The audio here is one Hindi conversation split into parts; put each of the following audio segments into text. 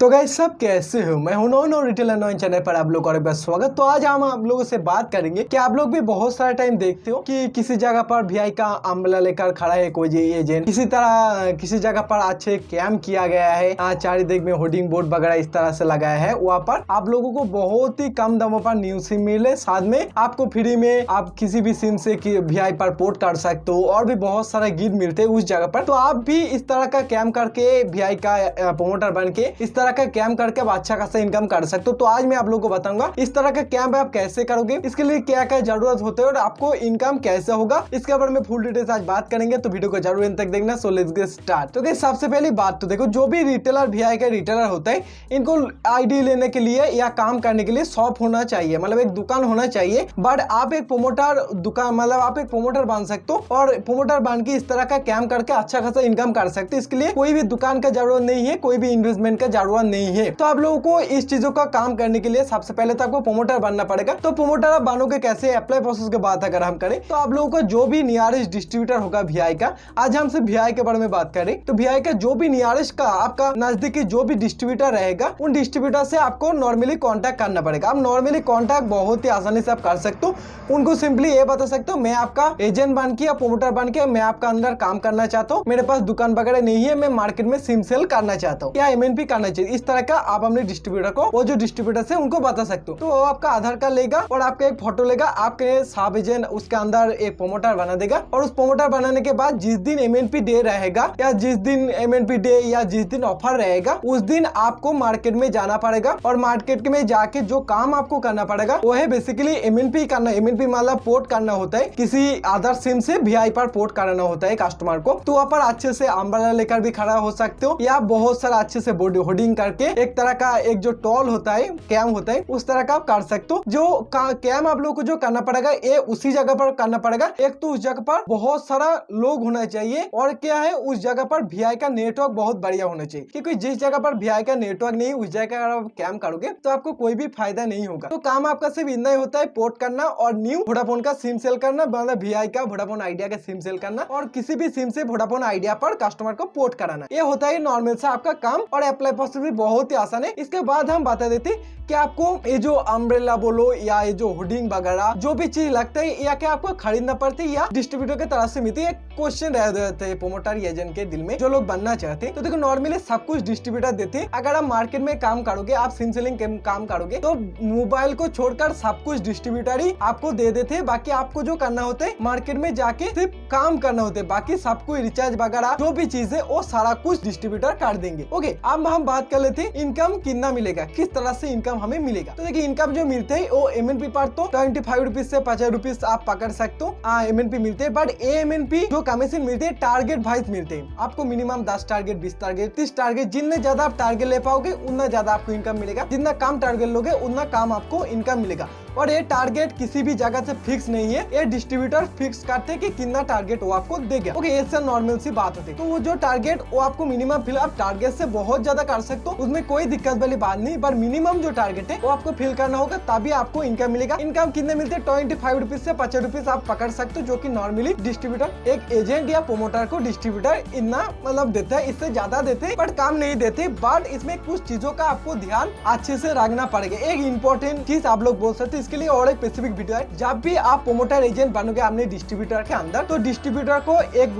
तो गाइस सब कैसे हो। मैं हूं नो रिटेल अनोइन चैनल पर आप लोग का एक बार स्वागत। तो आज हम आप लोगों से बात करेंगे कि आप लोग भी बहुत सारा टाइम देखते हो कि किसी जगह पर वीआई का अम्ब्रेला लेकर खड़ा है कोई एजेंट, किसी तरह किसी जगह पर अच्छे कैम्प किया गया है, चारिदिक में होर्डिंग बोर्ड वगैरह इस तरह से लगाया है। वहाँ पर आप लोगों को बहुत ही कम दामों पर न्यू सिम मिले, साथ में आपको फ्री में आप किसी भी सिम से वीआई पर पोर्ट कर सकते हो और भी बहुत सारे गिफ्ट मिलते हैं उस जगह पर। तो आप भी इस तरह का कैम्प करके वीआई का प्रोमोटर बन के इस तरह का कैम्प करके आप अच्छा खासा इनकम कर सकते हो। तो आज मैं आप लोगों को बताऊंगा इस तरह का कैम्प आप कैसे करोगे, इसके लिए क्या क्या जरूरत होते है और आपको इनकम कैसे होगा, इसके बारे में फुल डिटेल्स आज बात करेंगे। तो वीडियो को जरूर अंत तक देखना। So let's get start. तो सबसे पहली बात तो देखो, जो भी रिटेलर वीआई का रिटेलर होता है, इनको आईडी लेने के लिए या काम करने के लिए शॉप होना चाहिए, मतलब एक दुकान होना चाहिए। बट आप एक प्रोमोटर दुकान मतलब आप एक प्रोमोटर बन सकते हो और प्रोमोटर बन के इस तरह का कैम्प करके अच्छा खासा इनकम कर सकते हो। इसके लिए कोई भी दुकान का जरूरत नहीं है, कोई भी इन्वेस्टमेंट का जरूरत नहीं है। तो आप लोगों को इस चीजों का काम करने के लिए सबसे पहले तो आपको प्रोमोटर बनना पड़ेगा। तो प्रोमोटर आप बनोगे कैसे, अप्लाई प्रोसेस की बात अगर हम करें तो आप लोगों को जो भी नियरेस्ट डिस्ट्रीब्यूटर होगा वीआई का, आज हम सिर्फ वीआई के बारे में बात करें तो वीआई का जो भी नियरेस्ट का आपका नजदीकी जो भी डिस्ट्रीब्यूटर रहेगा, उन डिस्ट्रीब्यूटर से आपको नॉर्मली कॉन्टैक्ट करना पड़ेगा। आप नॉर्मली कॉन्टैक्ट बहुत ही आसानी से आप कर सकते हो। उनको सिंपली ये बता सकते हो, मैं आपका एजेंट बन के या प्रोमोटर बन के मैं आपका अंदर काम करना चाहता हूँ, मेरे पास दुकान वगैरह नहीं है, मैं मार्केट में सिम सेल करना चाहता हूँ या एमएनपी करना चाहिए। इस तरह का आप अपने डिस्ट्रीब्यूटर को, वो जो डिस्ट्रीब्यूटर से उनको बता सकते हो। तो वो आपका आधार कार्ड लेगा और आपका एक फोटो लेगा, आपके सब एजेंट उसके अंदर एक प्रोमोटर बना देगा और उस प्रोमोटर बनाने के बाद जिस दिन एमएनपी डे रहेगा या जिस दिन एमएनपी डे या जिस दिन ऑफर रहेगा, उस दिन आपको मार्केट में जाना पड़ेगा और मार्केट में जाके जो काम आपको करना पड़ेगा वो है बेसिकली एमएनपी करना। एमएनपी मतलब पोर्ट करना होता है, किसी अदर सिम से वीआई पर पोर्ट कराना होता है कस्टमर को। तो वहाँ पर अच्छे से अम्ब्रेला लेकर भी खड़ा हो सकते हो या बहुत सारा अच्छे से होर्डिंग करके एक तरह का एक जो टॉल होता है, कैम होता है, उस तरह का आप कर सकते हो। जो कैम आप लोगों को जो करना पड़ेगा ये उसी जगह पर करना पड़ेगा। एक तो उस जगह पर बहुत सारा लोग होना चाहिए और क्या है, उस जगह पर वीआई का नेटवर्क बहुत बढ़िया होना चाहिए, क्योंकि जिस जगह पर वीआई का नेटवर्क नहीं, उस जगह अगर आप कैम करोगे तो आपको कोई भी फायदा नहीं होगा। तो काम आपका सिर्फ इतना ही होता है, पोर्ट करना और न्यू वोडाफोन का सिम सेल करना, मतलब वीआई का वोडाफोन आइडिया का सिम सेल करना और किसी भी सिम से वोडाफोन आइडिया पर कस्टमर को पोर्ट कराना। ये होता है नॉर्मल सा आपका काम और अप्लाई प्रोसेस भी बहुत ही आसान है। इसके बाद हम बता देते कि आपको ये जो अम्ब्रेला बोलो या ये जो होर्डिंग वगैरह जो भी चीज लगता है या क्या आपको खरीदना पड़ती है या डिस्ट्रीब्यूटर की तरफ से मिलती है। क्वेश्चन रह जाते हैं प्रोमोटर एजेंट के दिल में, जो लोग बनना चाहते हैं। तो देखो नॉर्मली सब कुछ डिस्ट्रीब्यूटर देते हैं। अगर आप मार्केट में काम करोगे, आप सिम सेलिंग काम करोगे तो मोबाइल को छोड़कर सब कुछ डिस्ट्रीब्यूटर ही आपको दे देते हैं। बाकी आपको जो करना होता है मार्केट में जाके सिर्फ काम करना होता है, बाकी सब कुछ रिचार्ज वगैरह जो भी चीज है वो सारा कुछ डिस्ट्रीब्यूटर कर देंगे। ओके, अब हम बात कर लेते हैं इनकम कितना मिलेगा, किस तरह से इनकम हमें मिलेगा। तो देखिए इनकम जो मिलते है वो एमएनपी पर तो 25 रुपीज से 50 रुपीज आप पकड़ सकते हो एमएनपी मिलते हैं। बट एमएनपी जो कमीशन मिलते हैं टारगेट वाइज मिलते हैं। आपको मिनिमम 10 टारगेट, 20 टारगेट, 30 टारगेट, जितने ज्यादा आप टारगेट ले पाओगे उतना ज्यादा आपको इनकम मिलेगा। जितना कम टारगेट लोगे उतना कम आपको इनकम मिलेगा। और ये टारगेट किसी भी जगह से फिक्स नहीं है, ये डिस्ट्रीब्यूटर फिक्स करते हैं कि कितना टारगेट वो आपको देगा। ओके, ऐसा नॉर्मल सी बात होती है। तो वो जो टारगेट वो आपको मिनिमम फिल, आप टारगेट से बहुत ज्यादा कर सकते हो, उसमें कोई दिक्कत वाली बात नहीं, पर मिनिमम जो टारगेट है वो आपको फिल करना होगा, तभी आपको इनकम मिलेगा। इनकम कितने मिलते हैं, 25 रुपीज से 50 रुपीज आप पकड़ सकते हो, जो कि नॉर्मली डिस्ट्रीब्यूटर एक एजेंट या प्रोमोटर को डिस्ट्रीब्यूटर इतना मतलब देता है, इससे ज्यादा देते हैं बट काम नहीं देते। बट इसमें कुछ चीजों का आपको ध्यान अच्छे से रखना पड़ेगा। एक इंपॉर्टेंट चीज आप लोग बोल सकते हैं, इसके लिए और एक स्पेसिफिक वीडियो है। जब भी आप प्रोमोटर एजेंट बनोगे अपने डिस्ट्रीब्यूटर के अंदर, तो डिस्ट्रीब्यूटर को एक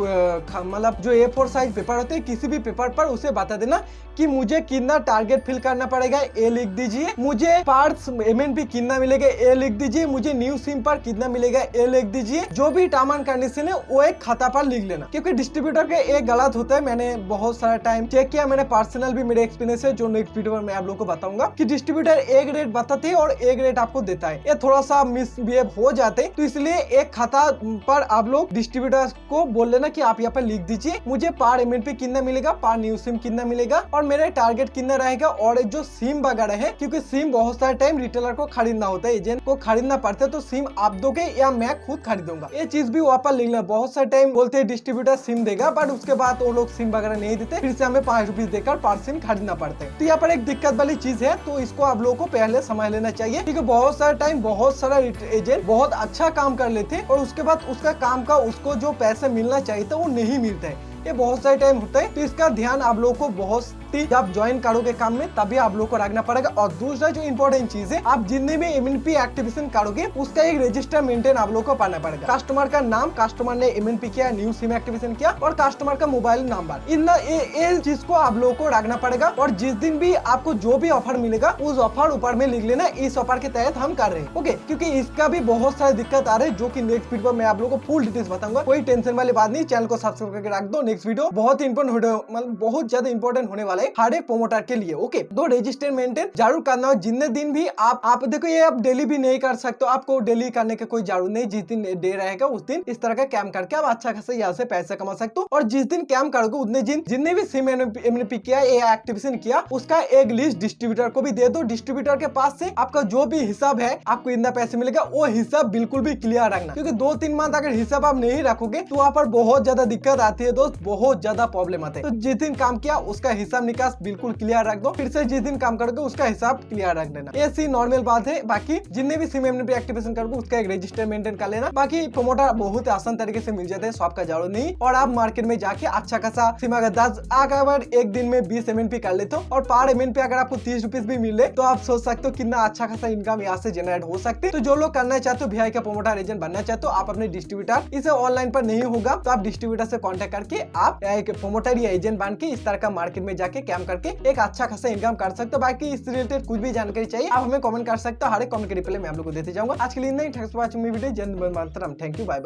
मतलब जो A4 साइज पेपर होते हैं, किसी भी पेपर पर उसे बता देना कि मुझे कितना टारगेट फिल करना पड़ेगा, ये लिख दीजिए। मुझे पार्ट्स एमएनपी कितना मिलेगा, ये लिख दीजिए। मुझे न्यू सिम पर कितना मिलेगा, ये लिख दीजिए। जो भी टर्म एंड कंडीशन है वो एक खाता पर लिख लेना, क्योंकि डिस्ट्रीब्यूटर के एक गलत होता है। मैंने बहुत सारा टाइम चेक किया, मैंने पर्सनल भी मेरे एक्सपीरियंस है, जो नेक्स्ट वीडियो में मैं आप लोगों को बताऊंगा कि डिस्ट्रीब्यूटर एक रेट बताते हैं और एक रेट आपको देता है। ये थोड़ा सा मिसबिहेव हो जाते हैं, तो इसलिए एक खाता पर आप लोग डिस्ट्रीब्यूटर को बोल लेना कि आप यहाँ पर लिख दीजिए मुझे पर एमएनपी कितना मिलेगा, पर न्यू सिम कितना मिलेगा और मेरा टारगेट कितना रहेगा। और जो सिम वगैरह है, क्योंकि सिम बहुत सारे टाइम रिटेलर को खरीदना होता है, एजेंट को खरीदना पड़ता है, तो सिम आप दोगे या मैं खुद खरीदूंगा, ये चीज भी वहाँ पर लिख लेना। बहुत सारे टाइम बोलते हैं डिस्ट्रीब्यूटर सिम देगा, बट उसके बाद वो लोग सिम वगैरह नहीं देते, फिर से हमें 5 रुपीज देकर पर सिम खरीदना पड़ता है। तो यहाँ पर एक दिक्कत वाली चीज है, तो इसको आप लोगों को पहले समझ लेना चाहिए, क्योंकि बहुत सारे टाइम बहुत सारा एजेंट बहुत अच्छा काम कर लेते हैं और उसके बाद उसका काम का उसको जो पैसे मिलना चाहिए था वो नहीं मिलता है। ये बहुत सारे टाइम होता है, तो इसका ध्यान आप लोगों को बहुत 50 जब ज्वाइन करोगे काम में तभी आप लोग को रखना पड़ेगा। और दूसरा जो इंपॉर्टेंट चीज है, आप जितने भी एमएनपी एक्टिवेशन करोगे उसका एक रजिस्टर मेंटेन आप लोग को पाना पड़ेगा। कस्टमर का नाम, कस्टमर ने एमएनपी किया, न्यू सिम एक्टिवेशन किया, और कस्टमर का मोबाइल नंबर, इन चीज को आप लोग को रखना पड़ेगा। और जिस दिन भी आपको जो भी ऑफर मिलेगा उस ऑफर ऊपर में लिख लेना इस ऑफर के तहत हम कर रहे हैं। ओके, क्योंकि इसका भी बहुत सारी दिक्कत आ रही है जो कि नेक्स्ट वीडियो में आप लोगों को फुल डिटेल्स बताऊंगा। कोई टेंशन वाली बात नहीं, चैनल को सब्सक्राइब करके रख दो। नेक्स्ट वीडियो बहुत इंपॉर्टेंट, मतलब बहुत ज्यादा इंपॉर्टेंट होने वाला है हर एक प्रोमोटर के लिए। ओके, तो रजिस्टर मेंटेन जरूर करना हो। जितने दिन भी आप देखो, ये आप डेली भी नहीं कर सकते, आपको डेली करने का कोई जरूरत नहीं। जिस दिन डे रहेगा उस दिन इस तरह का कैम करके आप अच्छा खासा यहाँ से पैसा कमा सकते हो। और जिस दिन कैम करोगे उतने दिन जितने भी सिम एमएनपी किया, एक्टिवेशन किया, उसका एक लिस्ट डिस्ट्रीब्यूटर को भी दे दो। डिस्ट्रीब्यूटर के पास से आपका जो भी हिसाब है, आपको इतना पैसे मिलेगा, वो हिसाब बिल्कुल भी क्लियर रखना। क्योंकि 2-3 मंथ अगर हिसाब आप नहीं रखोगे तो वहाँ पर बहुत ज्यादा दिक्कत आती है दोस्त, बहुत ज्यादा प्रॉब्लम आते हैं। तो जिस दिन काम किया उसका हिसाब निकास बिल्कुल क्लियर रख दो, फिर से जिस दिन काम करोगे उसका हिसाब क्लियर रख देना। ऐसी नॉर्मल बात है। बाकी जितने भी सिम एमएनपी एक्टिवेशन करोगे उसका एक रजिस्टर मेंटेन कर लेना। बाकी प्रोमोटर बहुत आसान तरीके से मिल जाते हैं, शॉप का जरूरत नहीं। और आप मार्केट में जाके अच्छा खासा सिम अगर 10 अगर एक दिन में 20 एमएनपी कर लेते हो और पर एमएनपी अगर आपको 30 रुपीज भी मिले तो आप सोच सकते हो कितना अच्छा खासा इनकम यहाँ से जनरेट हो सकते हैं। तो जो लोग करना चाहते हो, वीआई का प्रोमोटर एजेंट बनना चाहते हो, आप अपने डिस्ट्रीब्यूटर, इसे ऑनलाइन पर नहीं होगा तो आप डिस्ट्रीब्यूटर से कांटेक्ट करके आप एक प्रोमोटर या एजेंट बन के इस तरह का मार्केट में जाके कैम करके एक अच्छा खासा इनकम कर सकते हो। बाकी इस रिलेटेड कुछ भी जानकारी चाहिए आप हमें कमेंट कर सकते हो, हर एक कमेंट के रिप्लाई मैं आप लोगों को देते जाऊंगा। आज के लिए नहीं, thanks for watching my video. जय Hind, Vande Mataram, thank you, bye bye.